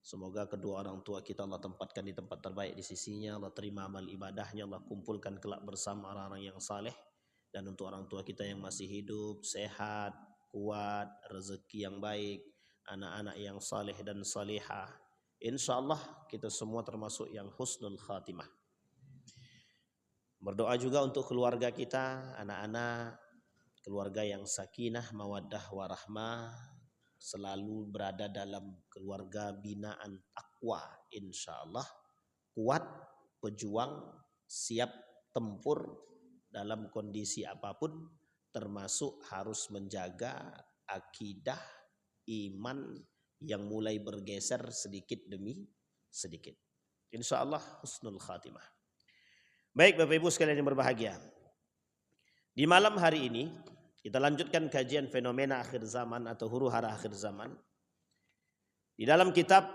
Semoga kedua orang tua kita Allah tempatkan di tempat terbaik di sisinya. Allah terima amal ibadahnya. Allah kumpulkan kelak bersama orang-orang yang saleh. Dan untuk orang tua kita yang masih hidup, sehat, kuat, rezeki yang baik, anak-anak yang saleh dan salihah, insya Allah kita semua termasuk yang husnul khatimah. Berdoa juga untuk keluarga kita, anak-anak, keluarga yang sakinah, mawaddah, warahmah, selalu berada dalam keluarga binaan takwa, insya Allah kuat, pejuang, siap tempur dalam kondisi apapun, termasuk harus menjaga akidah, iman yang mulai bergeser sedikit demi sedikit. Insya Allah husnul khatimah. Baik Bapak Ibu sekalian yang berbahagia, di malam hari ini kita lanjutkan kajian fenomena akhir zaman atau huru-hara akhir zaman di dalam kitab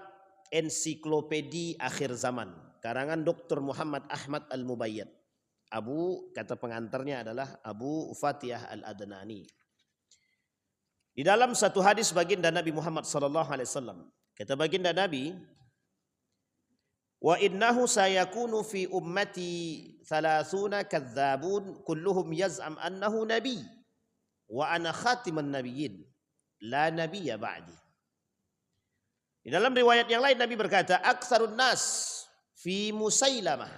Ensiklopedi Akhir Zaman karangan Dr. Muhammad Ahmad Al-Mubayyad. Kata pengantarnya adalah Abu Fatihah Al-Adnani. Di dalam satu hadis baginda Nabi Muhammad SAW, kata baginda Nabi, wa innahu sayakunu fi ummati 30 kadzabun kulluhum yaz'am annahu nabi wa ana khatiman nabiyyin la nabiyya ba'di. Di dalam riwayat yang lain Nabi berkata, aktsarun nas fi Musailamah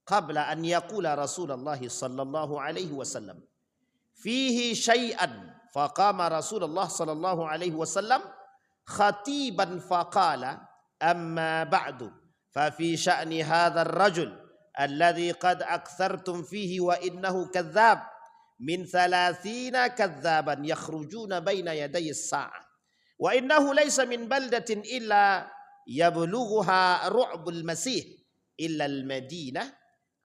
qabla an yaqula Rasulullah sallallahu alaihi wasallam fihi syai'an faqama Rasulullah sallallahu alaihi wasallam khatiban faqala amma ba'du ففي شأن هذا الرجل الذي قد أكثرتم فيه وإنه كذاب من 30 كذابا يخرجون بين يدي الساعة وإنه ليس من بلدة إلا يبلغها رعب المسيح إلا المدينة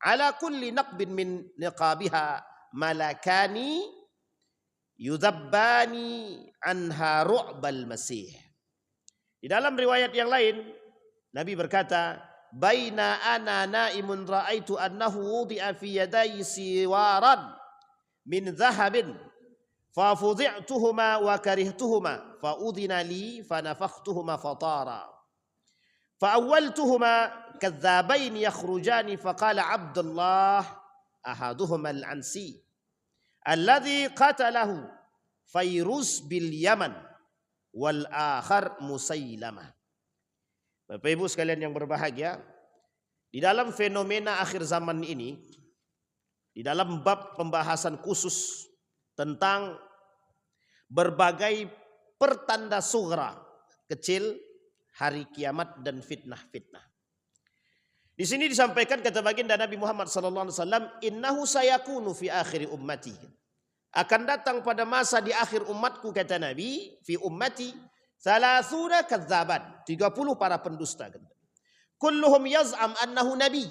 على كل نقب من نقابها ملكان يذبان عنها رعب المسيح. Di dalam riwayat yang lain Nabi berkata, baina ana naimun ra'aitu annahu wudi'a fi yadayhi siwaran min dhahabin fa fudhi'tuhuma wa karihtuhuma fa udhina li fa nafakhtuhuma fatara fa awwaltuhuma kadzabain yakhrujani fa qala Abdullah ahaduhuma al-Ansi alladhi qatalahu Fairuz bil Yaman wal akhar Musailamah. Bapak Ibu sekalian yang berbahagia, di dalam fenomena akhir zaman ini, di dalam bab pembahasan khusus tentang berbagai pertanda sughra, kecil, hari kiamat dan fitnah-fitnah. Di sini disampaikan kata baginda Nabi Muhammad SAW, innahu sayakunu fi akhir ummati. Akan datang pada masa di akhir umatku, kata Nabi, fi ummati, 30 kadzaban, 30 para pendusta. Kulluhum yaz'am annahu nabi.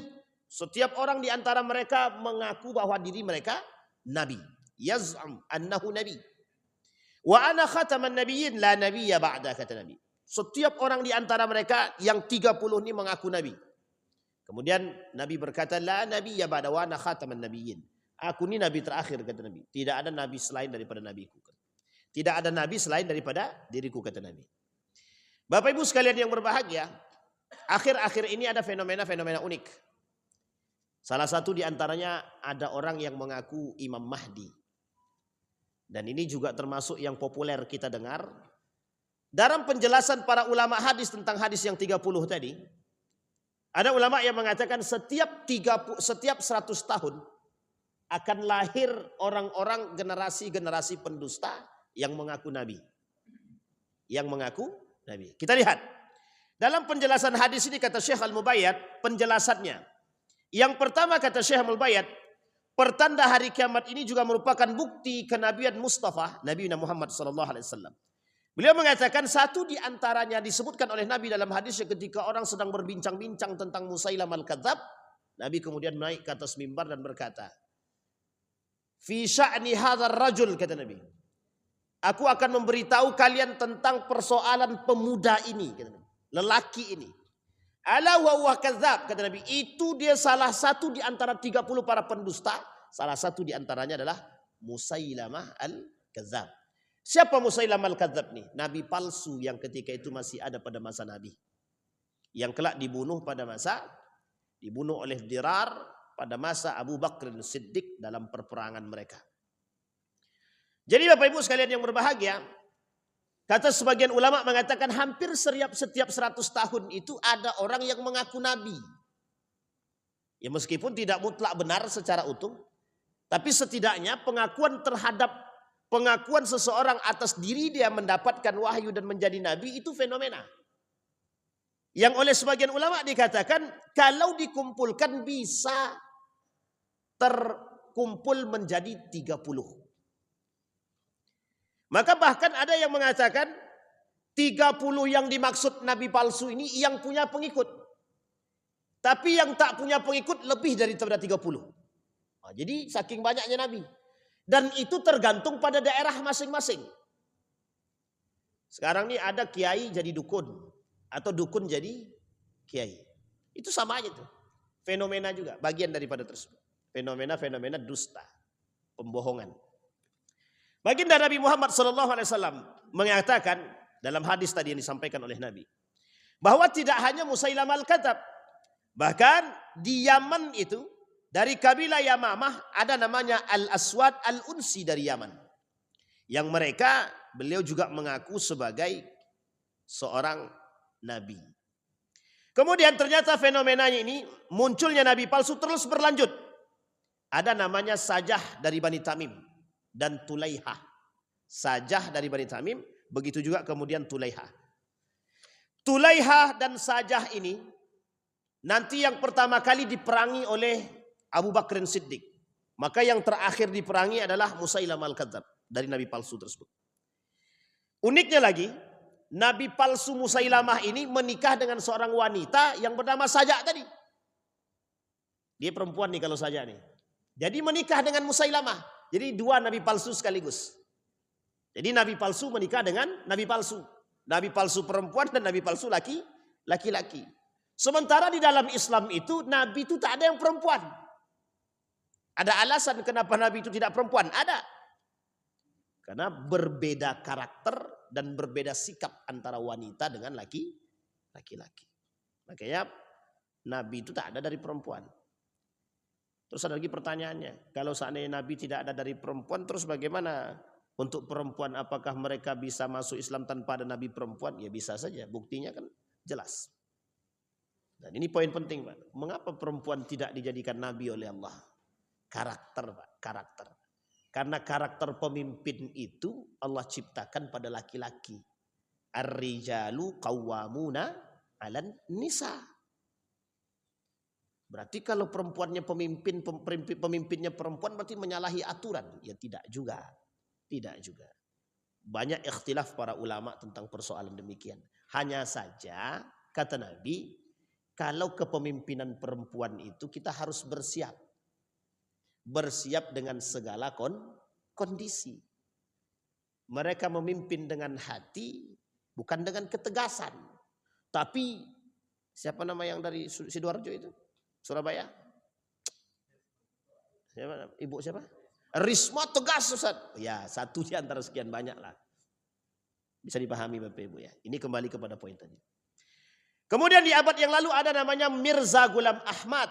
Setiap orang di antara mereka mengaku bahwa diri mereka nabi. Yaz'am annahu nabi. Wa ana khataman nabiyyin la nabiyya ba'da, kata Nabi. Setiap orang di antara mereka yang 30 ini mengaku nabi. Kemudian Nabi berkata, la nabiyya ba'da wa ana khataman nabiyyin. Aku ini nabi terakhir, kata Nabi. Tidak ada nabi selain daripada nabiku. Tidak ada nabi selain daripada diriku, kata Nabi. Bapak Ibu sekalian yang berbahagia, akhir-akhir ini ada fenomena-fenomena unik. Salah satu di antaranya ada orang yang mengaku Imam Mahdi. Dan ini juga termasuk yang populer kita dengar. Dalam penjelasan para ulama hadis tentang hadis yang 30 tadi, ada ulama yang mengatakan setiap 100 tahun akan lahir orang-orang generasi-generasi pendusta yang mengaku nabi. Yang mengaku nabi. Kita lihat. Dalam penjelasan hadis ini kata Syekh Al-Mubayyad, penjelasannya. Yang pertama kata Syekh Al-Mubayyad, pertanda hari kiamat ini juga merupakan bukti kenabian Mustafa, Nabi Muhammad SAW. Beliau mengatakan satu di antaranya disebutkan oleh Nabi dalam hadis ketika orang sedang berbincang-bincang tentang Musailam al-Kadzab. Nabi kemudian naik ke atas mimbar dan berkata, fi sya'ni hadzal rajul, kata Nabi. Aku akan memberitahu kalian tentang persoalan pemuda ini, kata Nabi. Lelaki ini. Ala wa huwa kadzab, kata Nabi. Itu dia salah satu di antara 30 para pendusta. Salah satu di antaranya adalah Musailamah al-Kadzab. Siapa Musailamah al-Kadzab nih? Nabi palsu yang ketika itu masih ada pada masa Nabi. yang kelak dibunuh oleh Dirar pada masa Abu Bakr Siddiq dalam perperangan mereka. Jadi Bapak Ibu sekalian yang berbahagia, kata sebagian ulama mengatakan hampir setiap 100 tahun itu ada orang yang mengaku nabi. Ya meskipun tidak mutlak benar secara utuh, tapi setidaknya pengakuan seseorang atas diri dia mendapatkan wahyu dan menjadi nabi itu fenomena. Yang oleh sebagian ulama dikatakan kalau dikumpulkan bisa terkumpul menjadi 30. Maka bahkan ada yang mengatakan 30 yang dimaksud nabi palsu ini yang punya pengikut. Tapi yang tak punya pengikut lebih daripada 30. Nah, jadi saking banyaknya nabi. Dan itu tergantung pada daerah masing-masing. Sekarang ini ada kiai jadi dukun. Atau dukun jadi kiai. Itu sama aja tuh. Fenomena juga. Bagian daripada tersebut. Fenomena dusta. Pembohongan. Baginda Nabi Muhammad SAW mengatakan dalam hadis tadi yang disampaikan oleh Nabi. Bahwa tidak hanya Musailamah al-Kadzab. Bahkan di Yaman itu. Dari kabilah Yamamah ada namanya Al-Aswad Al-Unsi dari Yaman. Yang mereka beliau juga mengaku sebagai seorang nabi. Kemudian ternyata fenomenanya ini munculnya nabi palsu terus berlanjut. Ada namanya Sajah dari Bani Tamim dan Tulaihah. Sajah dari Bani Tamim, begitu juga kemudian Tulaihah. Tulaihah dan Sajah ini nanti yang pertama kali diperangi oleh Abu Bakr Siddiq. Maka yang terakhir diperangi adalah Musailamah al-Kadzab dari nabi palsu tersebut. Uniknya lagi, nabi palsu Musailamah ini menikah dengan seorang wanita yang bernama Sajah tadi. Dia perempuan nih kalau Sajah nih. Jadi menikah dengan Musailamah. Jadi dua nabi palsu sekaligus. Jadi nabi palsu menikah dengan nabi palsu. Nabi palsu perempuan dan nabi palsu laki-laki. Sementara di dalam Islam itu nabi itu tak ada yang perempuan. Ada alasan kenapa nabi itu tidak perempuan? Ada. Karena berbeda karakter dan berbeda sikap antara wanita dengan laki-laki. Makanya nabi itu tak ada dari perempuan. Terus ada lagi pertanyaannya. Kalau seandainya nabi tidak ada dari perempuan, terus bagaimana untuk perempuan? Apakah mereka bisa masuk Islam tanpa ada nabi perempuan? Ya bisa saja. Buktinya kan jelas. Dan ini poin penting, Pak. Mengapa perempuan tidak dijadikan nabi oleh Allah? Karakter, Pak. Karakter. Karena karakter pemimpin itu Allah ciptakan pada laki-laki. Ar-rijalu qawwamuna 'alan nisa. Berarti kalau perempuannya pemimpinnya perempuan berarti menyalahi aturan. Ya tidak juga. Tidak juga. Banyak ikhtilaf para ulama tentang persoalan demikian. Hanya saja kata Nabi, kalau kepemimpinan perempuan itu kita harus bersiap. Bersiap dengan segala kondisi. Mereka memimpin dengan hati, bukan dengan ketegasan. Tapi siapa nama yang dari Sidoarjo itu? Surabaya? Siapa? Ibu siapa? Risma tegas, Ustaz. Ya, satu di antara sekian banyak lah. Bisa dipahami Bapak Ibu ya. Ini kembali kepada poin tadi. Kemudian di abad yang lalu ada namanya Mirza Ghulam Ahmad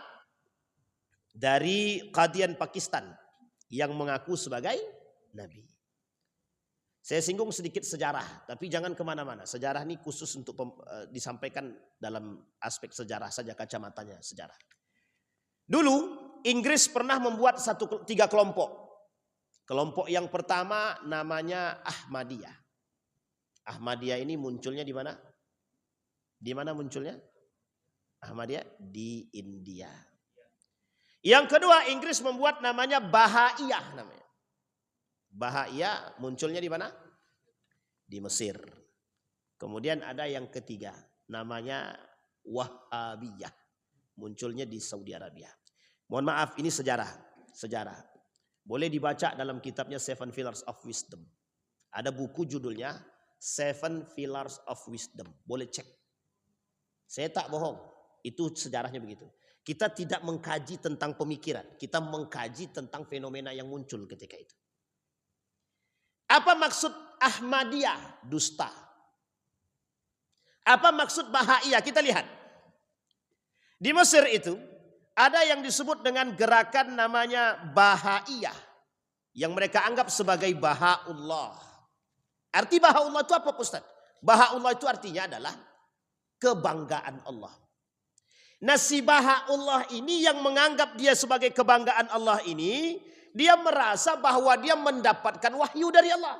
dari Qadian Pakistan yang mengaku sebagai nabi. Saya singgung sedikit sejarah, tapi jangan kemana-mana. Sejarah ini khusus untuk disampaikan dalam aspek sejarah saja, kacamatanya sejarah. Dulu Inggris pernah membuat 3 kelompok. Kelompok yang pertama namanya Ahmadiyah. Ahmadiyah ini munculnya di mana? Di mana munculnya? Ahmadiyah di India. Yang kedua Inggris membuat namanya Bahaiyah namanya. Bahaiyah munculnya di mana? Di Mesir. Kemudian ada yang ketiga namanya Wahhabiyah. Munculnya di Saudi Arabia. Mohon maaf ini sejarah. Boleh dibaca dalam kitabnya Seven Pillars of Wisdom. Ada buku judulnya Seven Pillars of Wisdom. Boleh cek. Saya tak bohong. Itu sejarahnya begitu. Kita tidak mengkaji tentang pemikiran. Kita mengkaji tentang fenomena yang muncul ketika itu. Apa maksud Ahmadiyah? Dusta. Apa maksud Bahaiyah? Kita lihat. Di Mesir itu ada yang disebut dengan gerakan namanya Bahaiyah, yang mereka anggap sebagai Bahaullah. Arti Bahaullah itu apa, Ustaz? Bahaullah itu artinya adalah kebanggaan Allah. Nah, si Bahaullah ini yang menganggap dia sebagai kebanggaan Allah ini, dia merasa bahwa dia mendapatkan wahyu dari Allah.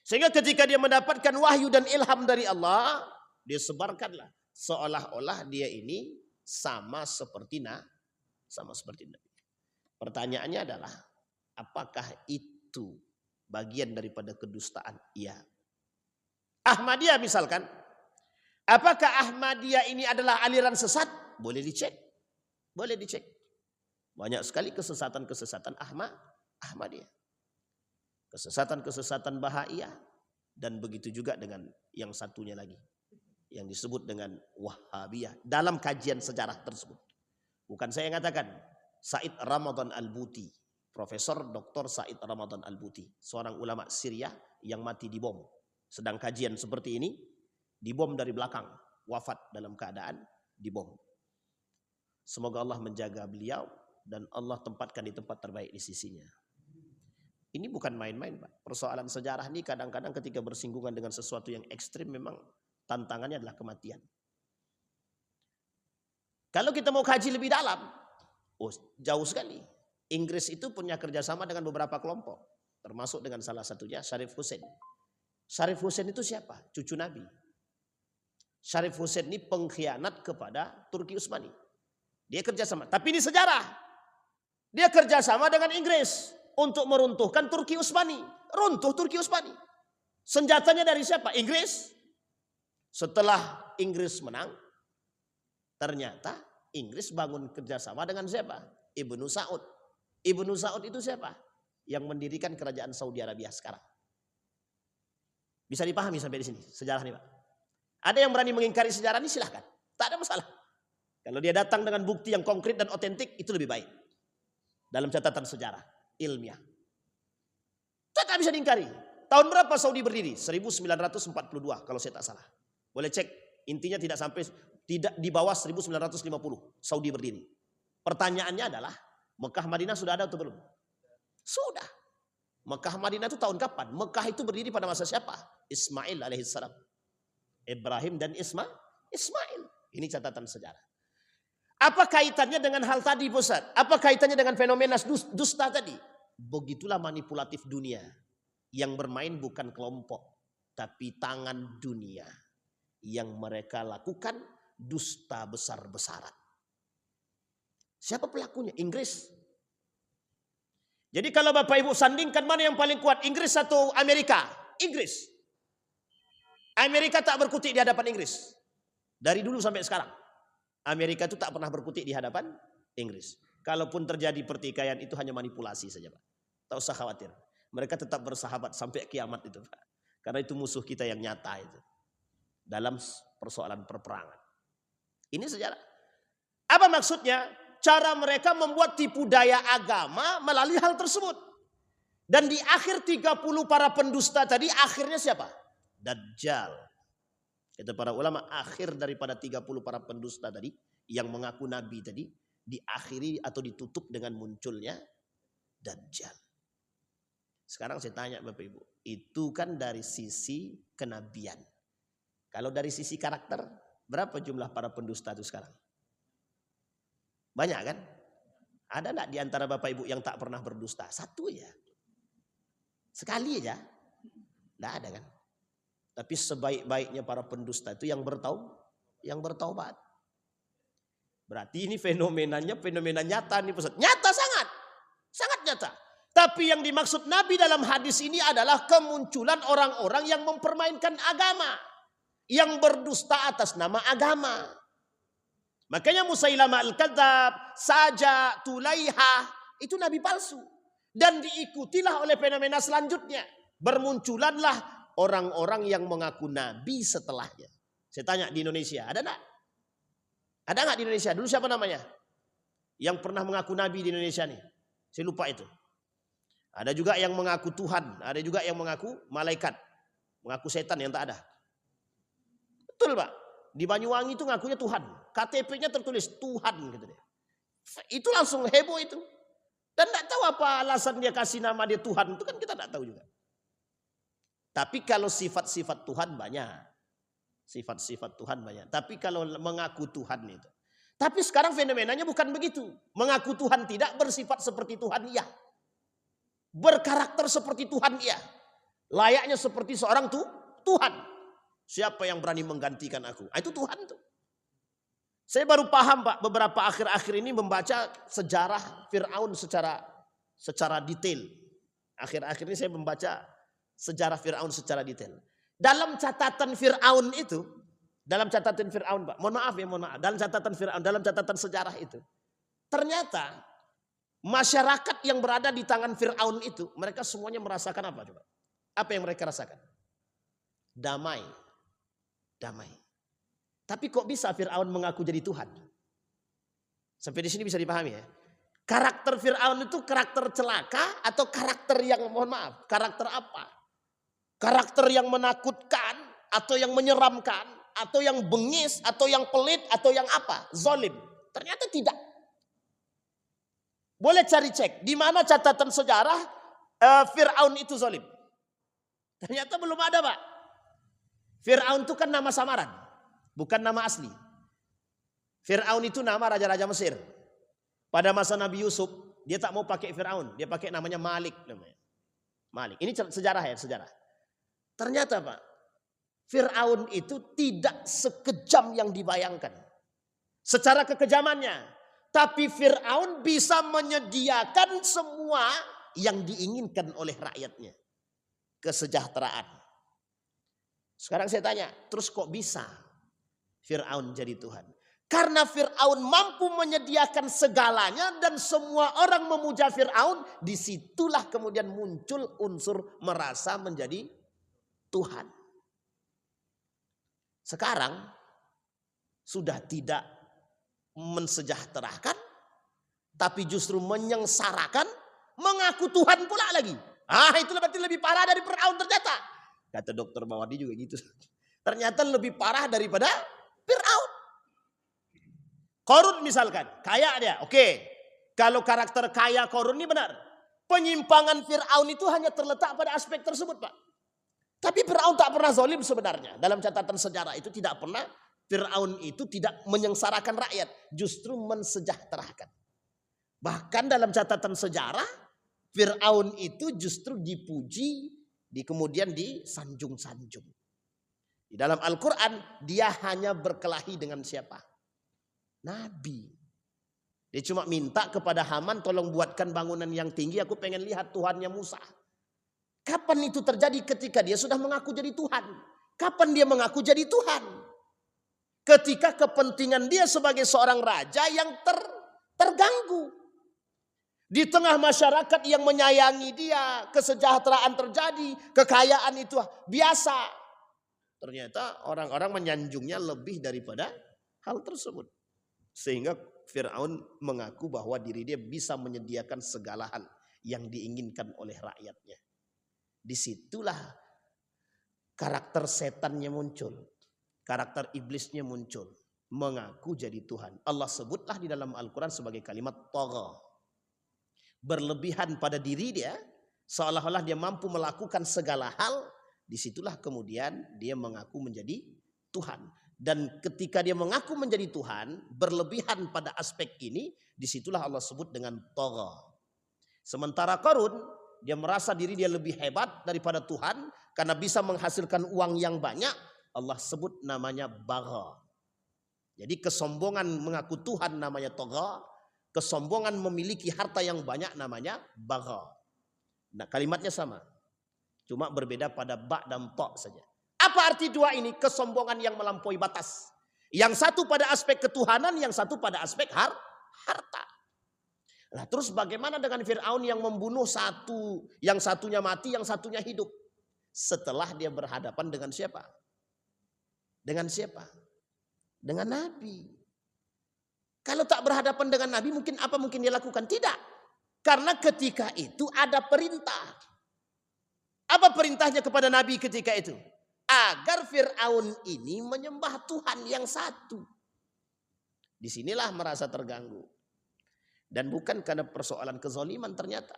Sehingga ketika dia mendapatkan wahyu dan ilham dari Allah, dia sebarkanlah seolah-olah dia ini sama seperti Nabi. Pertanyaannya adalah, apakah itu bagian daripada kedustaan? Iya. Ahmadiyah misalkan, apakah Ahmadiyah ini adalah aliran sesat? Boleh dicek. Boleh dicek. Banyak sekali kesesatan-kesesatan Ahmadiyah. Kesesatan-kesesatan Bahaiyah. Dan begitu juga dengan yang satunya lagi, yang disebut dengan Wahhabiyah dalam kajian sejarah tersebut. Bukan saya yang katakan, Said Ramadan Al-Buti, Profesor Dr. Said Ramadan Al-Buti, seorang ulama Syria yang mati dibom. Sedang kajian seperti ini, dibom dari belakang, wafat dalam keadaan dibom. Semoga Allah menjaga beliau dan Allah tempatkan di tempat terbaik di sisinya. Ini bukan main-main, Pak. Persoalan sejarah ini kadang-kadang ketika bersinggungan dengan sesuatu yang ekstrim memang tantangannya adalah kematian. Kalau kita mau kaji lebih dalam, jauh sekali. Inggris itu punya kerjasama dengan beberapa kelompok, termasuk dengan salah satunya Syarif Hussein. Syarif Hussein itu siapa? Cucu Nabi. Syarif Hussein ini pengkhianat kepada Turki Utsmani. Dia kerjasama, tapi ini sejarah. Dia kerjasama dengan Inggris untuk meruntuhkan Turki Utsmani. Runtuh Turki Utsmani. Senjatanya dari siapa? Inggris. Setelah Inggris menang, ternyata Inggris bangun kerjasama dengan siapa? Ibnu Saud. Ibnu Saud itu siapa? Yang mendirikan kerajaan Saudi Arabia sekarang. Bisa dipahami sampai di sini sejarah ini, Pak. Ada yang berani mengingkari sejarah ini, silahkan. Tak ada masalah. Kalau dia datang dengan bukti yang konkret dan otentik, itu lebih baik. Dalam catatan sejarah ilmiah. Tak bisa diingkari. Tahun berapa Saudi berdiri? 1942 kalau saya tak salah. Boleh cek, intinya tidak di bawah 1950 Saudi berdiri. Pertanyaannya adalah, Mekah Madinah sudah ada atau belum? Sudah. Mekah Madinah itu tahun kapan? Mekah itu berdiri pada masa siapa? Ismail alaihissalam. Ibrahim dan Ismail. Ini catatan sejarah. Apa kaitannya dengan hal tadi, Ustaz? Apa kaitannya dengan fenomena dusta tadi? Begitulah manipulatif dunia. Yang bermain bukan kelompok, tapi tangan dunia. Yang mereka lakukan dusta besar-besaran. Siapa pelakunya? Inggris. Jadi kalau Bapak Ibu sandingkan mana yang paling kuat, Inggris atau Amerika? Inggris. Amerika tak berkutik di hadapan Inggris. Dari dulu sampai sekarang. Amerika itu tak pernah berkutik di hadapan Inggris. Kalaupun terjadi pertikaian itu hanya manipulasi saja, Pak. Tak usah khawatir. Mereka tetap bersahabat sampai kiamat itu, Pak. Karena itu musuh kita yang nyata itu. Dalam persoalan perperangan. Ini sejarah. Apa maksudnya? Cara mereka membuat tipu daya agama melalui hal tersebut. Dan di akhir 30 para pendusta tadi, akhirnya siapa? Dajjal. Kata para ulama, akhir daripada 30 para pendusta tadi, yang mengaku nabi tadi, diakhiri atau ditutup dengan munculnya Dajjal. Sekarang saya tanya Bapak Ibu, itu kan dari sisi kenabian. Kalau dari sisi karakter, berapa jumlah para pendusta itu sekarang? Banyak kan? Ada enggak di antara Bapak Ibu yang tak pernah berdusta? Satu aja. Sekali aja. Enggak ada kan? Tapi sebaik-baiknya para pendusta itu yang bertaubat. Berarti ini fenomenanya fenomena nyata nih Ustaz. Nyata sangat. Sangat nyata. Tapi yang dimaksud Nabi dalam hadis ini adalah kemunculan orang-orang yang mempermainkan agama. Yang berdusta atas nama agama. Makanya Musailamah Al-Kadzab, Saja, Tulaiha, itu nabi palsu. Dan diikutilah oleh fenomena selanjutnya. Bermunculanlah orang-orang yang mengaku nabi setelahnya. Saya tanya di Indonesia, ada enggak? Ada enggak di Indonesia? Dulu siapa namanya? Yang pernah mengaku nabi di Indonesia nih. Saya lupa itu. Ada juga yang mengaku Tuhan, ada juga yang mengaku malaikat. Mengaku setan yang tak ada. Betul, Pak. Di Banyuwangi itu ngakunya Tuhan. KTP-nya tertulis Tuhan gitu deh. Itu langsung heboh itu. Dan tidak tahu apa alasan dia kasih nama dia Tuhan. Itu kan kita tidak tahu juga. Tapi kalau sifat-sifat Tuhan banyak. Sifat-sifat Tuhan banyak. Tapi kalau mengaku Tuhan itu. Tapi sekarang fenomenanya bukan begitu. Mengaku Tuhan tidak, bersifat seperti Tuhan iya. Berkarakter seperti Tuhan iya. Layaknya seperti seorang Tuhan. Siapa yang berani menggantikan aku? Itu Tuhan tuh. Saya baru paham Pak, beberapa akhir-akhir ini membaca sejarah Fir'aun secara detail. Akhir-akhir ini saya membaca sejarah Fir'aun secara detail. Dalam catatan Fir'aun itu, dalam catatan Fir'aun Pak, mohon maaf, dalam catatan Fir'aun, dalam catatan sejarah itu, ternyata masyarakat yang berada di tangan Fir'aun itu, mereka semuanya merasakan apa coba? Apa yang mereka rasakan? Damai. Damai. Tapi kok bisa Fir'aun mengaku jadi Tuhan? Sampai di sini bisa dipahami ya. Karakter Fir'aun itu karakter celaka atau karakter yang, mohon maaf, karakter apa? Karakter yang menakutkan atau yang menyeramkan atau yang bengis atau yang pelit atau yang apa? Zolim. Ternyata tidak. Boleh cari cek di mana catatan sejarah Fir'aun itu zolim. Ternyata belum ada Pak. Fir'aun itu kan nama samaran, bukan nama asli. Fir'aun itu nama raja-raja Mesir. Pada masa Nabi Yusuf, dia tak mau pakai Fir'aun, dia pakai namanya Malik. Malik. Ini sejarah ya, sejarah. Ternyata Pak, Fir'aun itu tidak sekejam yang dibayangkan. Secara kekejamannya. Tapi Fir'aun bisa menyediakan semua yang diinginkan oleh rakyatnya. Kesejahteraan. Sekarang saya tanya, terus kok bisa Fir'aun jadi Tuhan? Karena Fir'aun mampu menyediakan segalanya dan semua orang memuja Fir'aun. Disitulah kemudian muncul unsur merasa menjadi Tuhan. Sekarang sudah tidak mensejahterakan, tapi justru menyengsarakan, mengaku Tuhan pula lagi. Itu berarti lebih parah dari Fir'aun ternyata. Kata dokter Mawardi juga gitu. Ternyata lebih parah daripada Fir'aun. Korun misalkan, kaya dia, oke. Kalau karakter kaya Korun ini benar. Penyimpangan Fir'aun itu hanya terletak pada aspek tersebut Pak. Tapi Fir'aun tak pernah zalim sebenarnya. Dalam catatan sejarah itu tidak pernah Fir'aun itu tidak menyengsarakan rakyat. Justru mensejahterakan. Bahkan dalam catatan sejarah, Fir'aun itu justru dipuji, kemudian disanjung-sanjung. Di dalam Al-Quran, dia hanya berkelahi dengan siapa? Nabi. Dia cuma minta kepada Haman, tolong buatkan bangunan yang tinggi, aku pengen lihat Tuhannya Musa. Kapan itu terjadi? Ketika dia sudah mengaku jadi Tuhan. Kapan dia mengaku jadi Tuhan? Ketika kepentingan dia sebagai seorang raja yang terganggu. Di tengah masyarakat yang menyayangi dia, kesejahteraan terjadi, kekayaan itu biasa. Ternyata orang-orang menyanjungnya lebih daripada hal tersebut. Sehingga Fir'aun mengaku bahwa diri dia bisa menyediakan segala hal yang diinginkan oleh rakyatnya. Disitulah karakter setannya muncul. Karakter iblisnya muncul. Mengaku jadi Tuhan. Allah sebutlah di dalam Al-Quran sebagai kalimat tagha. Berlebihan pada diri dia, seolah-olah dia mampu melakukan segala hal, disitulah kemudian dia mengaku menjadi Tuhan. Dan ketika dia mengaku menjadi Tuhan, berlebihan pada aspek ini, disitulah Allah sebut dengan tagha. Sementara Qarun, dia merasa diri dia lebih hebat daripada Tuhan, karena bisa menghasilkan uang yang banyak, Allah sebut namanya bagha. Jadi kesombongan mengaku Tuhan namanya tagha. Kesombongan memiliki harta yang banyak namanya bagha. Nah, kalimatnya sama. Cuma berbeda pada ba dan ta saja. Apa arti dua ini? Kesombongan yang melampaui batas. Yang satu pada aspek ketuhanan, yang satu pada aspek harta. Nah, terus bagaimana dengan Fir'aun yang membunuh satu, yang satunya mati, yang satunya hidup? Setelah dia berhadapan dengan siapa? Dengan siapa? Dengan Nabi. Kalau tak berhadapan dengan Nabi, mungkin apa mungkin dia lakukan? Tidak. Karena ketika itu ada perintah. Apa perintahnya kepada Nabi ketika itu? agar Fir'aun ini menyembah Tuhan yang satu. Disinilah merasa terganggu. Dan bukan karena persoalan kezaliman ternyata.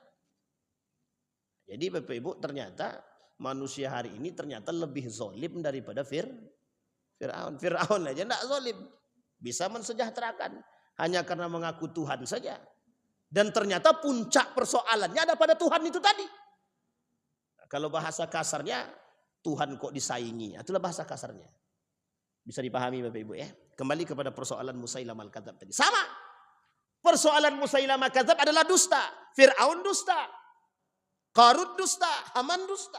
Jadi Bapak Ibu, ternyata manusia hari ini ternyata lebih zalim daripada Fir'aun. Fir'aun aja tidak zalim. Bisa mensejahterakan. Hanya karena mengaku Tuhan saja. Dan ternyata puncak persoalannya ada pada Tuhan itu tadi. Nah, kalau bahasa kasarnya, Tuhan kok disaingi. Itulah bahasa kasarnya. Bisa dipahami Bapak Ibu ya. Kembali kepada persoalan Musailamah al-Kadzab tadi. Sama. Persoalan Musailamah al-Kadzab adalah dusta. Fir'aun dusta. Qarun dusta. Haman dusta.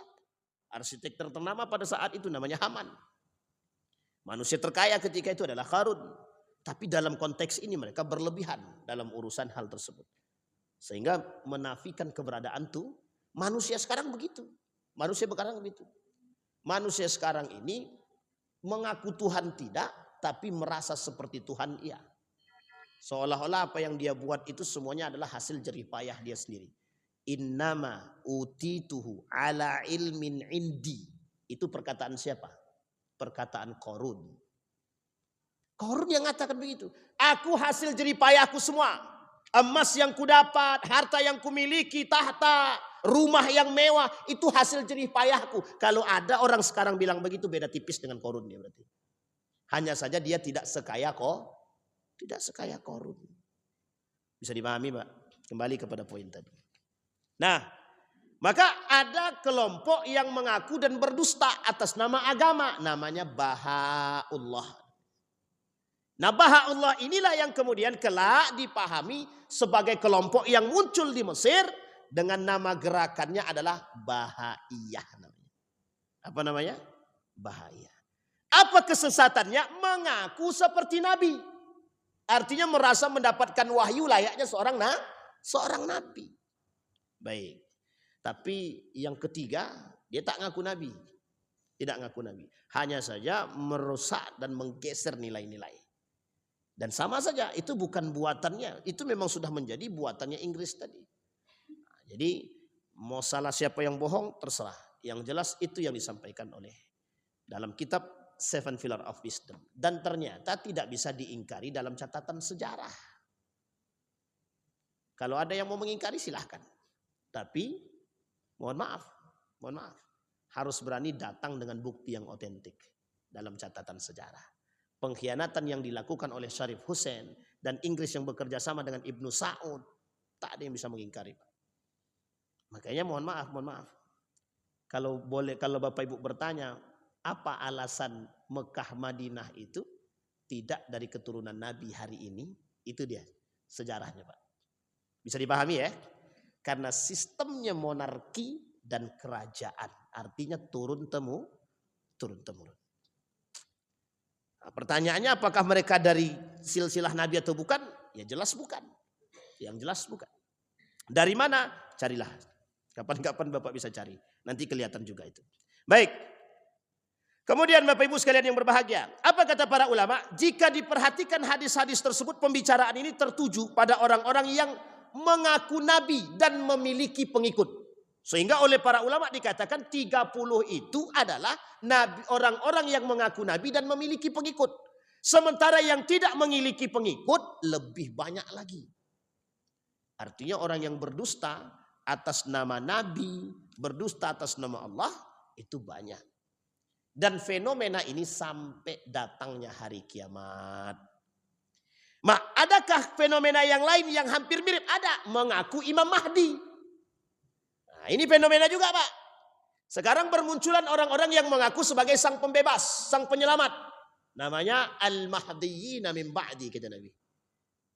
Arsitek ternama pada saat itu namanya Haman. Manusia terkaya ketika itu adalah Qarun. Tapi dalam konteks ini mereka berlebihan dalam urusan hal tersebut. Sehingga menafikan keberadaan tuh manusia sekarang begitu. Manusia sekarang begitu. Manusia sekarang ini mengaku Tuhan tidak, tapi merasa seperti Tuhan iya. Seolah-olah apa yang dia buat itu semuanya adalah hasil jerih payah dia sendiri. Innama utituhu ala ilmin indi. Itu perkataan siapa? Perkataan Qarun. Qarun yang mengatakan begitu. Aku hasil jerih payahku semua. Emas yang kudapat, harta yang kumiliki, tahta, rumah yang mewah, itu hasil jerih payahku. Kalau ada orang sekarang bilang begitu, beda tipis dengan Qarun dia berarti. Hanya saja dia tidak sekaya Qarun. Bisa dipahami, Pak? Kembali kepada poin tadi. Nah, maka ada kelompok yang mengaku dan berdusta atas nama agama, namanya Bahaullah. Nah, Bahaullah inilah yang kemudian kelak dipahami sebagai kelompok yang muncul di Mesir dengan nama gerakannya adalah Bahaiyah namanya. Apa namanya? Bahaiyah. Apa kesesatannya? Mengaku seperti nabi. Artinya merasa mendapatkan wahyu layaknya seorang nabi. Baik. Tapi yang ketiga, dia tak ngaku nabi. Tidak ngaku nabi. Hanya saja merusak dan menggeser nilai-nilai. Dan sama saja, itu bukan buatannya. Itu memang sudah menjadi buatannya Inggris tadi. Nah, jadi mau salah siapa yang bohong, terserah. Yang jelas itu yang disampaikan oleh dalam kitab Seven Pillars of Wisdom. Dan ternyata tidak bisa diingkari dalam catatan sejarah. Kalau ada yang mau mengingkari silahkan. Tapi mohon maaf. Harus berani datang dengan bukti yang otentik dalam catatan sejarah. Pengkhianatan yang dilakukan oleh Syarif Hussein dan Inggris yang bekerja sama dengan Ibnu Saud, tak ada yang bisa mengingkari. Makanya mohon maaf. Kalau Bapak Ibu bertanya, apa alasan Mekah Madinah itu tidak dari keturunan Nabi hari ini? Itu dia sejarahnya, Pak. Bisa dipahami ya? Karena sistemnya monarki dan kerajaan, artinya turun-temurun. Nah, pertanyaannya apakah mereka dari silsilah Nabi atau bukan? Ya jelas bukan. Yang jelas bukan. Dari mana? Carilah. Kapan-kapan Bapak bisa cari. Nanti kelihatan juga itu. Baik. Kemudian Bapak Ibu sekalian yang berbahagia. Apa kata para ulama? Jika diperhatikan hadis-hadis tersebut, pembicaraan ini tertuju pada orang-orang yang mengaku Nabi dan memiliki pengikut. Sehingga oleh para ulama dikatakan 30 itu adalah nabi, orang-orang yang mengaku nabi dan memiliki pengikut. Sementara yang tidak memiliki pengikut lebih banyak lagi. Artinya orang yang berdusta atas nama nabi, berdusta atas nama Allah itu banyak. Dan fenomena ini sampai datangnya hari kiamat. Adakah fenomena yang lain yang hampir mirip? Ada, mengaku Imam Mahdi. Nah, ini fenomena juga, Pak. Sekarang bermunculan orang-orang yang mengaku sebagai sang pembebas, sang penyelamat. Namanya Al-Mahdiyina min ba'di, kata Nabi.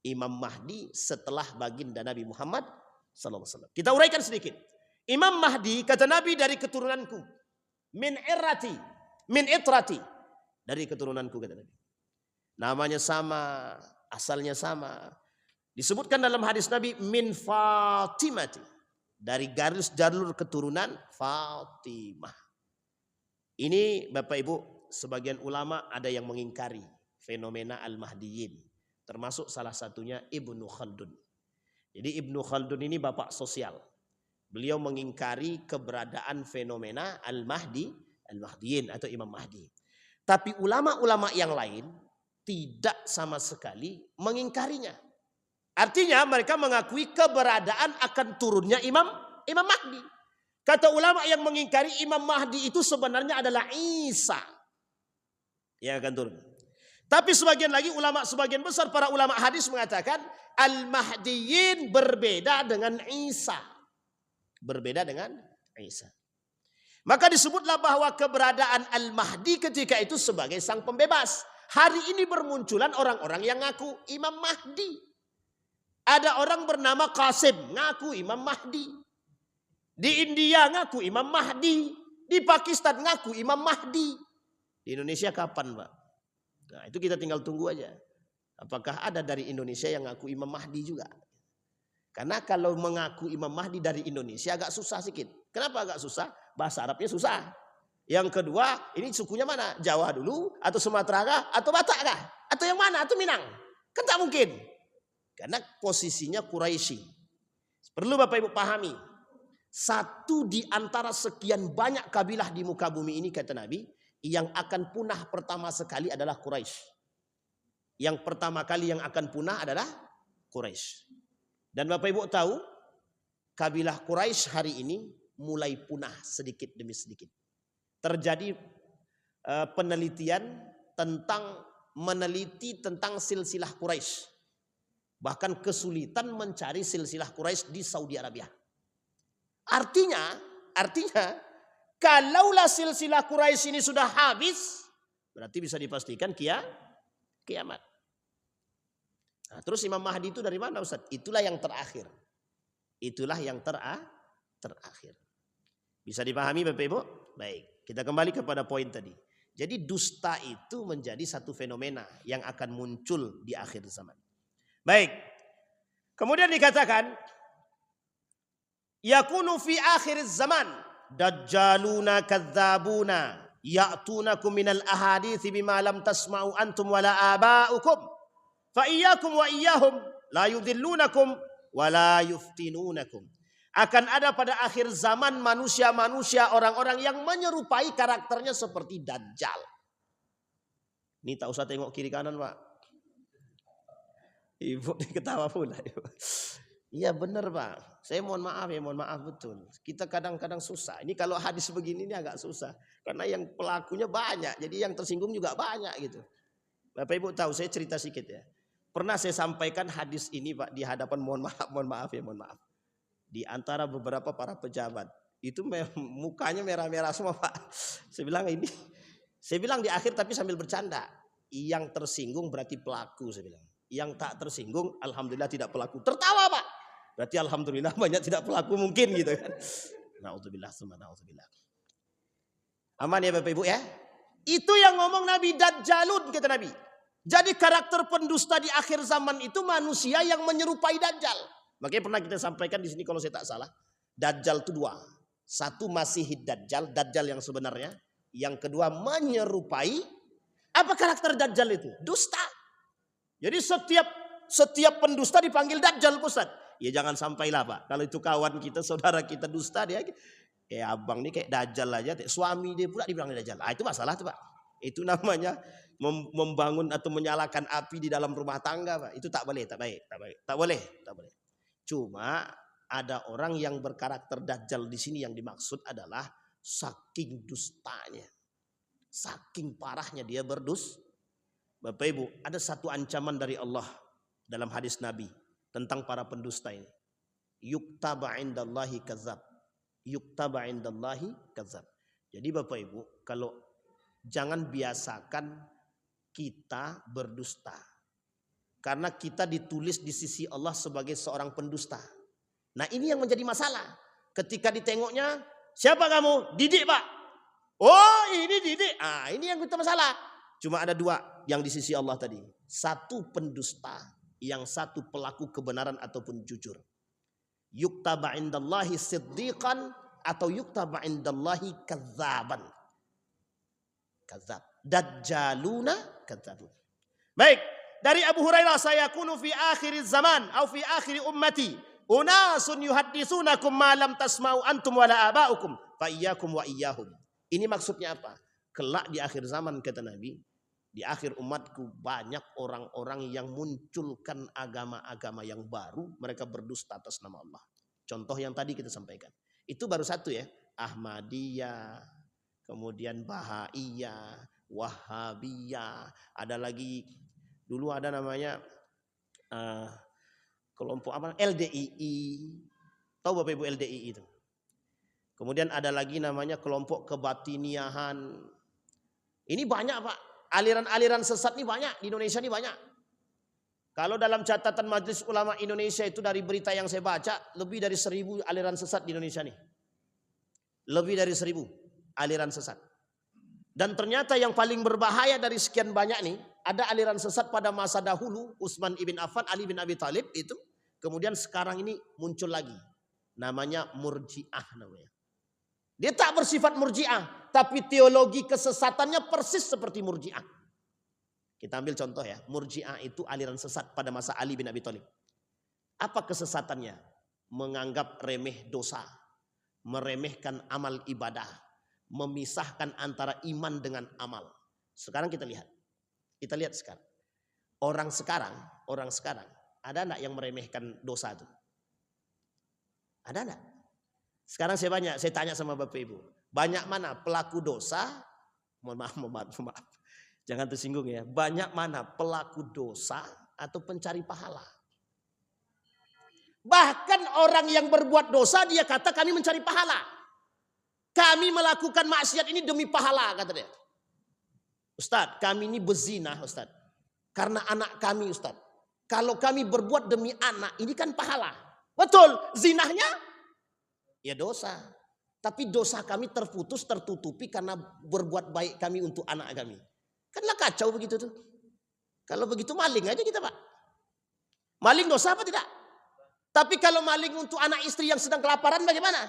Imam Mahdi setelah baginda Nabi Muhammad SAW. Kita uraikan sedikit. Imam Mahdi, kata Nabi, dari keturunanku. Min itrati. Dari keturunanku, kata Nabi. Namanya sama, asalnya sama. Disebutkan dalam hadis Nabi, min Fatimati. Dari garis jalur keturunan Fatimah. Ini Bapak Ibu, sebagian ulama ada yang mengingkari fenomena Al-Mahdiyin. Termasuk salah satunya Ibnu Khaldun. Jadi Ibnu Khaldun ini bapak sosial. Beliau mengingkari keberadaan fenomena Al-Mahdi Al-Mahdiyin atau Imam Mahdi. Tapi ulama-ulama yang lain tidak sama sekali mengingkarinya. Artinya mereka mengakui keberadaan akan turunnya Imam Mahdi. Kata ulama yang mengingkari Imam Mahdi itu sebenarnya adalah Isa yang akan turun. Tapi sebagian besar para ulama hadis mengatakan Al-Mahdiyin berbeda dengan Isa. Berbeda dengan Isa. Maka disebutlah bahwa keberadaan Al-Mahdi ketika itu sebagai sang pembebas. Hari ini bermunculan orang-orang yang ngaku Imam Mahdi. Ada orang bernama Qasim ngaku Imam Mahdi. Di India ngaku Imam Mahdi. Di Pakistan ngaku Imam Mahdi. Di Indonesia kapan, Pak? Nah, itu kita tinggal tunggu aja. Apakah ada dari Indonesia yang ngaku Imam Mahdi juga? Karena kalau mengaku Imam Mahdi dari Indonesia agak susah sedikit. Kenapa agak susah? Bahasa Arabnya susah. Yang kedua, ini sukunya mana? Jawa dulu, atau Sumatera kah? Atau Batak kah? Atau yang mana? Atau Minang? Kan tak mungkin. Karena posisinya Quraisy. Perlu Bapak Ibu pahami. Satu di antara sekian banyak kabilah di muka bumi ini, kata Nabi, yang akan punah pertama sekali adalah Quraisy. Yang pertama kali yang akan punah adalah Quraisy. Dan Bapak Ibu tahu, kabilah Quraisy hari ini mulai punah sedikit demi sedikit. Terjadi penelitian meneliti tentang silsilah Quraisy. Bahkan kesulitan mencari silsilah Quraisy di Saudi Arabia. Artinya kalaulah silsilah Quraisy ini sudah habis, berarti bisa dipastikan kiamat. Nah, terus Imam Mahdi itu dari mana, Ustaz? Itulah yang terakhir. Itulah yang terakhir. Bisa dipahami Bapak Ibu? Baik, kita kembali kepada poin tadi. Jadi dusta itu menjadi satu fenomena yang akan muncul di akhir zaman. Baik. Kemudian dikatakan yakunu fi akhir zaman dajjaluna kadzabuna ya'tunakum minal ahadithi bima lam tasma'u antum wala aba'ukum fa iyyakum wa iyyahum la yudhillunakum wa la yuftinunakum. Akan ada pada akhir zaman manusia-manusia, orang-orang yang menyerupai karakternya seperti Dajjal. Ini tak usah tengok kiri kanan, Pak. Ibu ketawa pula. Iya benar, Pak. Saya mohon maaf betul. Kita kadang-kadang susah. Ini kalau hadis begini ini agak susah. Karena yang pelakunya banyak. Jadi yang tersinggung juga banyak gitu. Bapak Ibu tahu, saya cerita sedikit ya. Pernah saya sampaikan hadis ini, Pak, di hadapan mohon maaf. Di antara beberapa para pejabat. Itu mukanya merah-merah semua, Pak. Saya bilang di akhir tapi sambil bercanda. Yang tersinggung berarti pelaku, saya bilang. Yang tak tersinggung alhamdulillah tidak pelaku. Tertawa, Pak. Berarti alhamdulillah banyak tidak pelaku mungkin gitu kan. Na'udzubillah summa na'udzubillah. Aman ya Bapak Ibu ya? Itu yang ngomong Nabi, Dajjalun kata Nabi. Jadi karakter pendusta di akhir zaman itu manusia yang menyerupai Dajjal. Makanya pernah kita sampaikan di sini kalau saya tak salah. Dajjal itu dua. Satu Masihid Dajjal, Dajjal yang sebenarnya. Yang kedua menyerupai. Apa karakter Dajjal itu? Dusta. Jadi setiap pendusta dipanggil Dajjal, Ustaz. Ya jangan sampailah, Pak. Kalau itu kawan kita, saudara kita dusta, dia kayak abang nih kayak Dajjal aja. Suami dia pula dibilang Dajjal. Itu masalah tuh, Pak. Itu namanya membangun atau menyalakan api di dalam rumah tangga, Pak. Itu tak boleh, tak baik. Tak boleh. Cuma ada orang yang berkarakter Dajjal di sini yang dimaksud adalah saking dustanya. Saking parahnya dia Bapak Ibu, ada satu ancaman dari Allah dalam hadis Nabi tentang para pendusta ini. Yuktaba indallahi kadzab. Yuktaba indallahi kadzab. Jadi Bapak Ibu, kalau jangan biasakan kita berdusta. Karena kita ditulis di sisi Allah sebagai seorang pendusta. Nah ini yang menjadi masalah. Ketika ditengoknya, siapa kamu? Didik, Pak. Oh ini Didik. Ini yang kita masalah. Cuma ada dua yang di sisi Allah tadi. Satu pendusta, yang satu pelaku kebenaran ataupun jujur. Yuktaba indallahi siddiqan atau yuktaba indallahi kadzaban. Kadzab. Dajjaluna kadzabun. Baik. Dari Abu Hurairah, sayakunu fi akhir zaman atau fi akhir ummati unasun yuhadditsunakum ma lam tasma'u antum wala aba'ukum fa iyyakum wa iyyahum. Ini maksudnya apa? Kelak di akhir zaman kata Nabi, di akhir umatku banyak orang-orang yang munculkan agama-agama yang baru, mereka berdusta atas nama Allah. Contoh yang tadi kita sampaikan. Itu baru satu ya, Ahmadiyah, kemudian Bahaiyah, Wahabiyah, ada lagi dulu ada namanya kelompok apa? LDII. Tahu Bapak Ibu LDII itu? Kemudian ada lagi namanya kelompok kebatiniahan. Ini banyak Pak. Aliran-aliran sesat ini banyak. Di Indonesia ini banyak. Kalau dalam catatan Majelis Ulama Indonesia itu dari berita yang saya baca, lebih dari 1000 aliran sesat di Indonesia nih. Lebih dari 1000 aliran sesat. Dan ternyata yang paling berbahaya dari sekian banyak nih, ada aliran sesat pada masa dahulu, Utsman ibn Affan, Ali bin Abi Thalib itu. Kemudian sekarang ini muncul lagi. Namanya Murji'ah namanya. Dia tak bersifat Murji'ah, tapi teologi kesesatannya persis seperti Murji'ah. Kita ambil contoh ya, Murji'ah itu aliran sesat pada masa Ali bin Abi Thalib. Apa kesesatannya? Menganggap remeh dosa, meremehkan amal ibadah, memisahkan antara iman dengan amal. Sekarang kita lihat sekarang. Orang sekarang, ada enggak yang meremehkan dosa itu? Ada enggak? Sekarang saya tanya sama Bapak Ibu, banyak mana pelaku dosa? Mohon maaf. Jangan tersinggung ya. Banyak mana pelaku dosa atau pencari pahala? Bahkan orang yang berbuat dosa dia kata kami mencari pahala. Kami melakukan maksiat ini demi pahala kata dia. Ustaz, kami ini berzina Ustaz. Karena anak kami Ustaz. Kalau kami berbuat demi anak ini kan pahala. Betul, zinahnya ya dosa. Tapi dosa kami tertutupi karena berbuat baik kami untuk anak kami. Kanlah kacau begitu tuh. Kalau begitu maling aja kita Pak. Maling dosa apa tidak? Tapi kalau maling untuk anak istri yang sedang kelaparan bagaimana?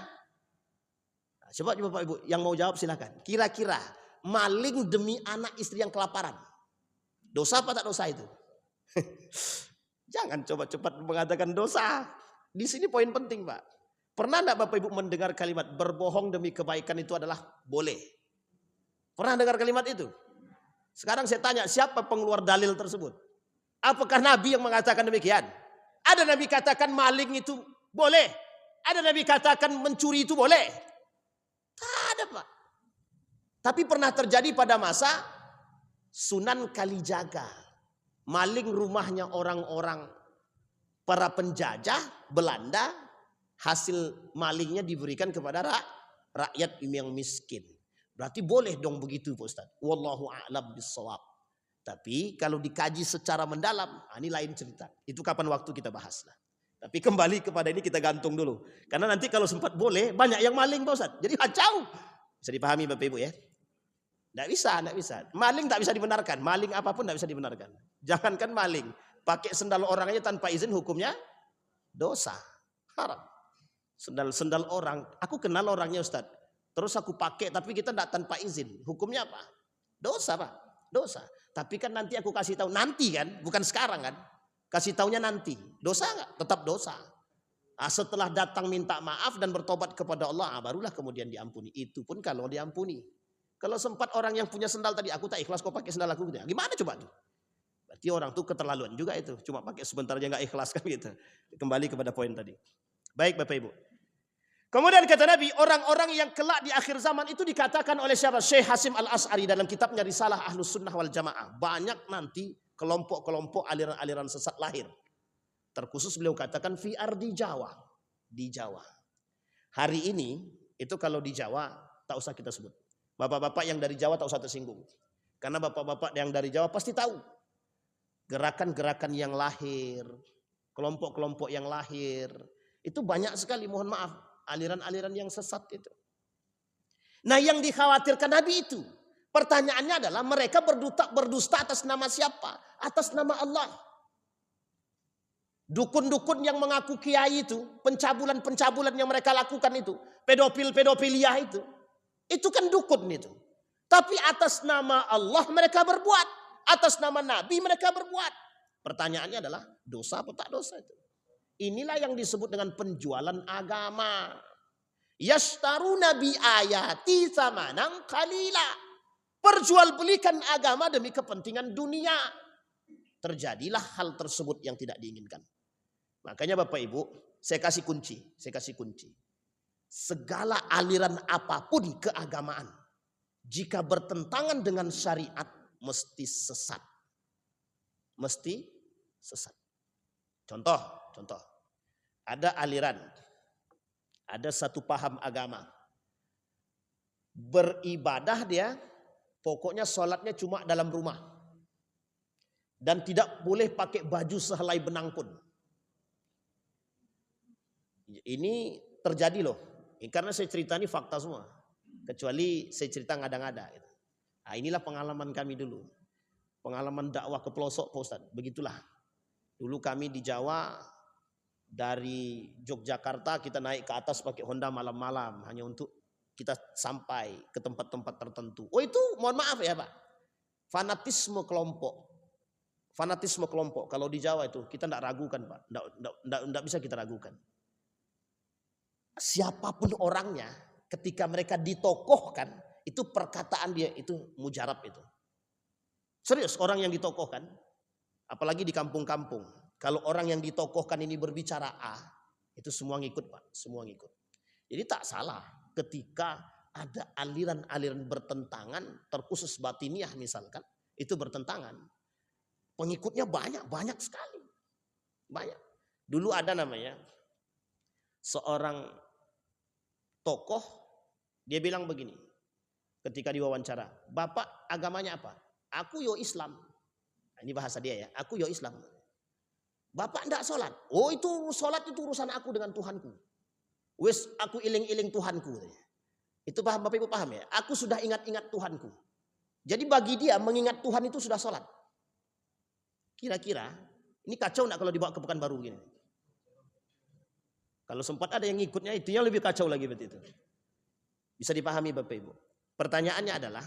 Nah, coba Bapak Ibu yang mau jawab silakan. Kira-kira maling demi anak istri yang kelaparan. Dosa apa tak dosa itu? Jangan coba cepat mengatakan dosa. Di sini poin penting Pak. Pernah enggak Bapak Ibu mendengar kalimat berbohong demi kebaikan itu adalah boleh? Pernah dengar kalimat itu? Sekarang saya tanya, siapa pengeluar dalil tersebut? Apakah Nabi yang mengatakan demikian? Ada Nabi katakan maling itu boleh? Ada Nabi katakan mencuri itu boleh? Tak ada Pak. Tapi pernah terjadi pada masa Sunan Kalijaga. Maling rumahnya orang-orang para penjajah Belanda. Hasil malingnya diberikan kepada rakyat yang miskin. Berarti boleh dong begitu Pak Ustaz. Wallahu a'lam bissawab. Tapi kalau dikaji secara mendalam, ini lain cerita. Itu kapan waktu kita bahas lah. Tapi kembali kepada ini kita gantung dulu. Karena nanti kalau sempat boleh, banyak yang maling Pak Ustaz. Jadi kacau. Bisa dipahami Bapak Ibu ya. Tidak bisa. Maling tak bisa dibenarkan. Maling apapun tak bisa dibenarkan. Jangankan maling. Pakai sendal orang aja tanpa izin hukumnya dosa. Haram. Sendal orang. Aku kenal orangnya Ustaz. Terus aku pakai tapi kita tidak tanpa izin. Hukumnya apa? Dosa Pak. Dosa. Tapi kan nanti aku kasih tahu. Nanti kan. Bukan sekarang kan. Kasih taunya nanti. Dosa enggak? Tetap dosa. Setelah datang minta maaf dan bertobat kepada Allah. Barulah kemudian diampuni. Itu pun kalau diampuni. Kalau sempat orang yang punya sendal tadi. Aku tak ikhlas kau pakai sendal aku. Gimana coba tuh? Berarti orang tuh keterlaluan juga itu. Cuma pakai sebentar aja enggak ikhlas kan gitu. Kembali kepada poin tadi. Baik Bapak Ibu. Kemudian kata Nabi, orang-orang yang kelak di akhir zaman itu dikatakan oleh siapa? Syekh Hasim Al-As'ari dalam kitabnya Risalah Ahlus Sunnah wal Jamaah. Banyak nanti kelompok-kelompok aliran-aliran sesat lahir. Terkhusus beliau katakan fi ardi Jawa. Di Jawa. Hari ini, itu kalau di Jawa, tak usah kita sebut. Bapak-bapak yang dari Jawa tak usah tersinggung. Karena bapak-bapak yang dari Jawa pasti tahu. Gerakan-gerakan yang lahir. Kelompok-kelompok yang lahir. Itu banyak sekali, mohon maaf. Aliran-aliran yang sesat itu. Nah yang dikhawatirkan Nabi itu. Pertanyaannya adalah mereka berdusta atas nama siapa? Atas nama Allah. Dukun-dukun yang mengaku kiai itu. Pencabulan-pencabulan yang mereka lakukan itu. Pedofil-pedofilia itu. Itu kan dukun itu. Tapi atas nama Allah mereka berbuat. Atas nama Nabi mereka berbuat. Pertanyaannya adalah dosa apa tak dosa itu? Inilah yang disebut dengan penjualan agama. Yashtaruna bi ayati tsamanan qalila. Perjualbelikan agama demi kepentingan dunia. Terjadilah hal tersebut yang tidak diinginkan. Makanya Bapak Ibu, saya kasih kunci. Segala aliran apapun keagamaan, jika bertentangan dengan syariat, mesti sesat. Mesti sesat. Contoh. Ada aliran, ada satu paham agama. Beribadah dia, pokoknya sholatnya cuma dalam rumah. Dan tidak boleh pakai baju sehelai benang pun. Ini terjadi loh. Karena saya cerita ini fakta semua. Kecuali saya cerita ngada-ngada. Nah, inilah pengalaman kami dulu. Pengalaman dakwah ke pelosok Pak Ustadz. Begitulah. Dulu kami di Jawa, dari Yogyakarta kita naik ke atas pakai Honda malam-malam. Hanya untuk kita sampai ke tempat-tempat tertentu. Oh itu mohon maaf ya Pak. Fanatisme kelompok. Kalau di Jawa itu kita tidak ragukan Pak. Tidak bisa kita ragukan. Siapapun orangnya, ketika mereka ditokohkan, itu perkataan dia itu mujarab itu. Serius orang yang ditokohkan. Apalagi di kampung-kampung. Kalau orang yang ditokohkan ini berbicara A, itu semua ngikut Pak, semua ngikut. Jadi tak salah ketika ada aliran-aliran bertentangan, terkhusus batiniah misalkan, itu bertentangan. Pengikutnya banyak sekali. Banyak. Dulu ada namanya seorang tokoh, dia bilang begini, ketika diwawancara, Bapak agamanya apa? Aku yo Islam. Nah, ini bahasa dia ya, aku yo Islam. Bapak enggak sholat. Oh itu sholat itu urusan aku dengan Tuhanku. Wes aku iling-iling Tuhanku. Itu paham Bapak Ibu paham ya? Aku sudah ingat-ingat Tuhanku. Jadi bagi dia mengingat Tuhan itu sudah sholat. Kira-kira ini kacau enggak kalau dibawa ke Pekanbaru gini? Kalau sempat ada yang ngikutnya itu yang lebih kacau lagi betul itu. Bisa dipahami Bapak Ibu. Pertanyaannya adalah,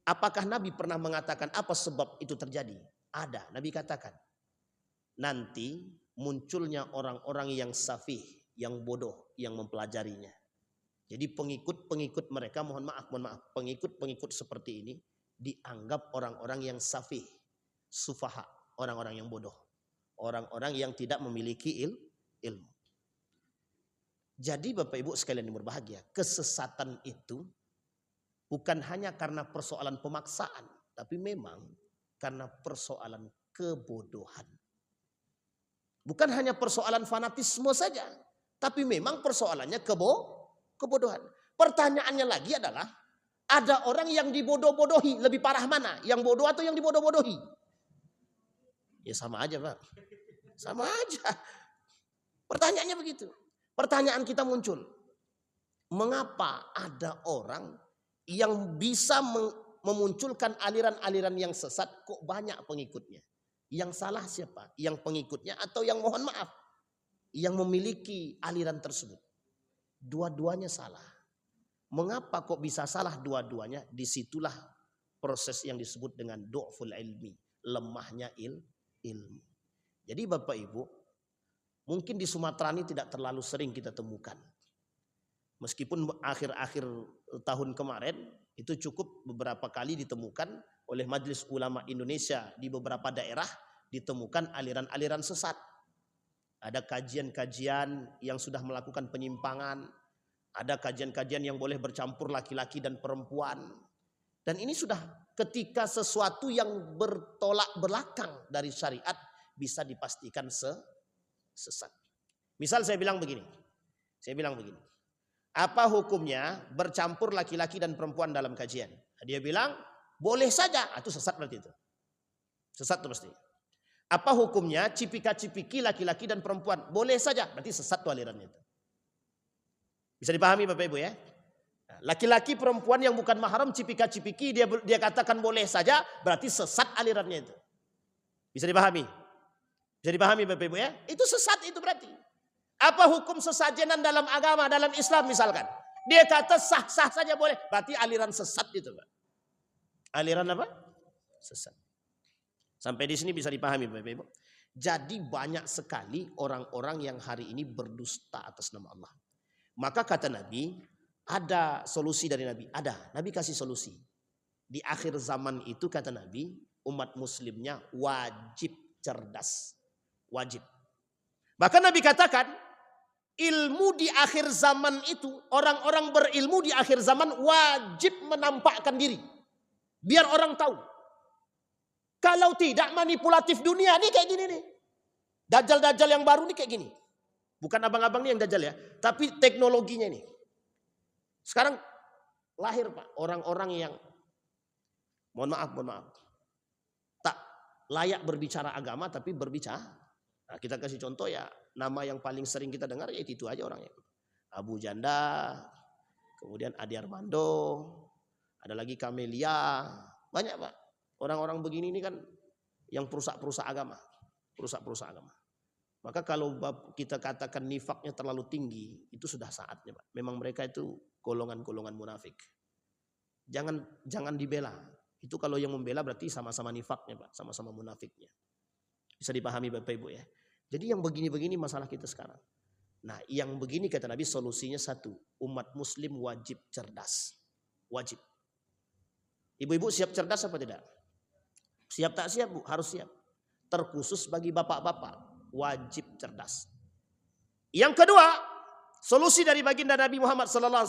apakah Nabi pernah mengatakan apa sebab itu terjadi? Ada. Nabi katakan, nanti munculnya orang-orang yang safih, yang bodoh, yang mempelajarinya. Jadi pengikut-pengikut mereka, mohon maaf, pengikut-pengikut seperti ini dianggap orang-orang yang safih, sufaha, orang-orang yang bodoh, orang-orang yang tidak memiliki ilmu. Jadi Bapak Ibu sekalian yang berbahagia, kesesatan itu bukan hanya karena persoalan pemaksaan, tapi memang karena persoalan kebodohan. Bukan hanya persoalan fanatisme saja, tapi memang persoalannya kebodohan. Pertanyaannya lagi adalah, ada orang yang dibodoh-bodohi, lebih parah mana? Yang bodoh atau yang dibodoh-bodohi? Ya sama aja Pak, sama aja. Pertanyaannya begitu. Pertanyaan kita muncul, mengapa ada orang yang bisa memunculkan aliran-aliran yang sesat kok banyak pengikutnya? Yang salah siapa? Yang pengikutnya atau yang mohon maaf, yang memiliki aliran tersebut? Dua-duanya salah. Mengapa kok bisa salah dua-duanya? Disitulah proses yang disebut dengan du'ful ilmi, lemahnya ilmu. Jadi Bapak Ibu, mungkin di Sumatera ini tidak terlalu sering kita temukan. Meskipun akhir-akhir tahun kemarin itu cukup beberapa kali ditemukan oleh Majelis Ulama Indonesia di beberapa daerah, ditemukan aliran-aliran sesat. Ada kajian-kajian yang sudah melakukan penyimpangan, ada kajian-kajian yang boleh bercampur laki-laki dan perempuan. Dan ini sudah ketika sesuatu yang bertolak belakang dari syariat bisa dipastikan sesat. Misal saya bilang begini. Apa hukumnya bercampur laki-laki dan perempuan dalam kajian? Dia bilang boleh saja. Itu sesat berarti itu. Sesat itu pasti. Apa hukumnya cipika-cipiki laki-laki dan perempuan? Boleh saja. Berarti sesat itu alirannya itu. Bisa dipahami Bapak Ibu ya? Laki-laki perempuan yang bukan mahram cipika-cipiki dia katakan boleh saja, berarti sesat alirannya itu. Bisa dipahami? Bisa dipahami Bapak Ibu ya? Itu sesat itu berarti. Apa hukum sesajenan dalam agama, dalam Islam misalkan? Dia kata sah-sah saja boleh. Berarti aliran sesat itu Pak. Aliran apa? Sesat. Sampai di sini bisa dipahami Bapak Ibu. Jadi banyak sekali orang-orang yang hari ini berdusta atas nama Allah. Maka kata Nabi, ada solusi dari Nabi. Ada, Nabi kasih solusi. Di akhir zaman itu kata Nabi, umat muslimnya wajib cerdas. Wajib. Bahkan Nabi katakan, ilmu di akhir zaman itu, orang-orang berilmu di akhir zaman wajib menampakkan diri. Biar orang tahu. Kalau tidak, manipulatif dunia nih kayak gini nih. Dajjal-dajjal yang baru nih kayak gini. Bukan abang-abang nih yang dajjal ya, tapi teknologinya nih. Sekarang lahir Pak, orang-orang yang mohon maaf, tak layak berbicara agama tapi berbicara. Nah, kita kasih contoh ya, nama yang paling sering kita dengar ya itu aja orangnya. Abu Janda, kemudian Adi Armando, ada lagi Kamelia, banyak Pak. Orang-orang begini ini kan yang perusak-perusak agama, perusak-perusak agama. Maka kalau kita katakan nifaknya terlalu tinggi, itu sudah saatnya Pak. Memang mereka itu golongan-golongan munafik. Jangan dibela. Itu kalau yang membela berarti sama-sama nifaknya Pak, sama-sama munafiknya. Bisa dipahami Bapak Ibu ya. Jadi yang begini-begini masalah kita sekarang. Nah yang begini kata Nabi solusinya satu. Umat muslim wajib cerdas. Wajib. Ibu-ibu siap cerdas apa tidak? Siap tak siap Bu? Harus siap. Terkhusus bagi bapak-bapak. Wajib cerdas. Yang kedua, solusi dari baginda Nabi Muhammad SAW.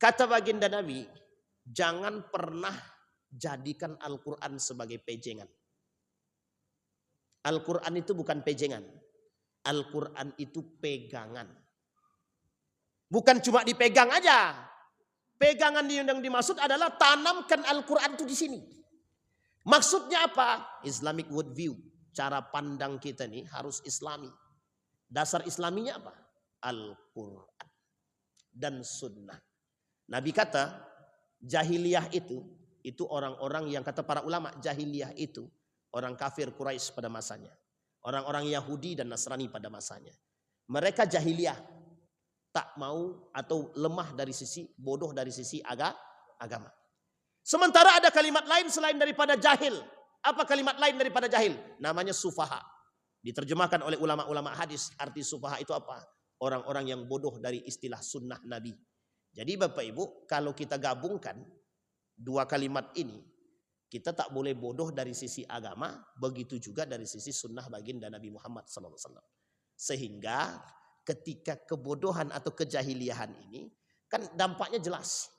Kata baginda Nabi, jangan pernah jadikan Al-Quran sebagai pejengan. Al-Quran itu bukan pejengan. Al-Quran itu pegangan. Bukan cuma dipegang aja. Pegangan yang dimaksud adalah tanamkan Al-Quran itu di sini. Maksudnya apa? Islamic worldview. Cara pandang kita nih harus Islami. Dasar Islaminya apa? Al-Quran dan Sunnah. Nabi kata jahiliyah itu orang-orang yang kata para ulama jahiliyah itu orang kafir Quraisy pada masanya. Orang-orang Yahudi dan Nasrani pada masanya. Mereka jahiliyah. Tak mau atau lemah dari sisi, bodoh dari sisi agama. Sementara ada kalimat lain selain daripada jahil. Apa kalimat lain daripada jahil? Namanya sufaha. Diterjemahkan oleh ulama-ulama hadis. Arti sufaha itu apa? Orang-orang yang bodoh dari istilah sunnah Nabi. Jadi Bapak Ibu, kalau kita gabungkan dua kalimat ini, kita tak boleh bodoh dari sisi agama, begitu juga dari sisi sunnah baginda Nabi Muhammad SAW. Sehingga ketika kebodohan atau kejahiliahan ini, kan dampaknya jelas.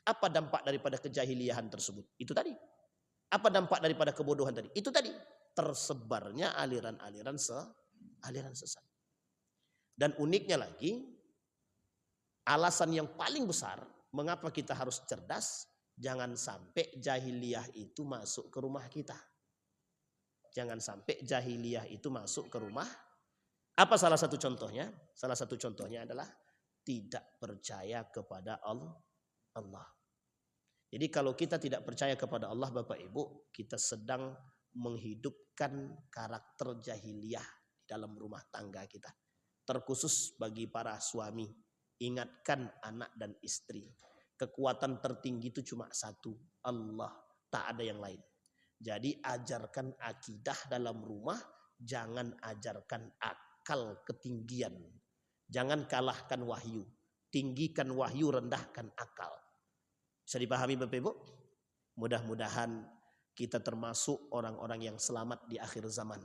Apa dampak daripada kejahiliahan tersebut? Itu tadi. Apa dampak daripada kebodohan tadi? Itu tadi. Tersebarnya aliran-aliran sesat. Dan uniknya lagi, alasan yang paling besar mengapa kita harus cerdas, jangan sampai jahiliyah itu masuk ke rumah kita. Jangan sampai jahiliyah itu masuk ke rumah. Apa salah satu contohnya? Salah satu contohnya adalah tidak percaya kepada Allah. Jadi kalau kita tidak percaya kepada Allah Bapak Ibu, kita sedang menghidupkan karakter jahiliyah di dalam rumah tangga kita. Terkhusus bagi para suami, ingatkan anak dan istri. Kekuatan tertinggi itu cuma satu, Allah, tak ada yang lain. Jadi ajarkan akidah dalam rumah, jangan ajarkan akal ketinggian. Jangan kalahkan wahyu, tinggikan wahyu, rendahkan akal. Bisa dipahami Bapak Ibu? Mudah-mudahan kita termasuk orang-orang yang selamat di akhir zaman.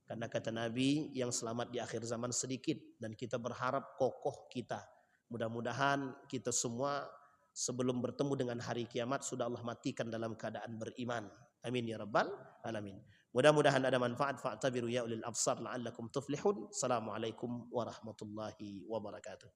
Karena kata Nabi yang selamat di akhir zaman sedikit. Dan kita berharap kokoh kita. Mudah-mudahan kita semua sebelum bertemu dengan hari kiamat sudah Allah matikan dalam keadaan beriman. Amin ya rabbal alamin. Mudah-mudahan ada manfaat. Fa'tabiru ya ulil absar la'allakum tuflihun. Assalamualaikum warahmatullahi wabarakatuh.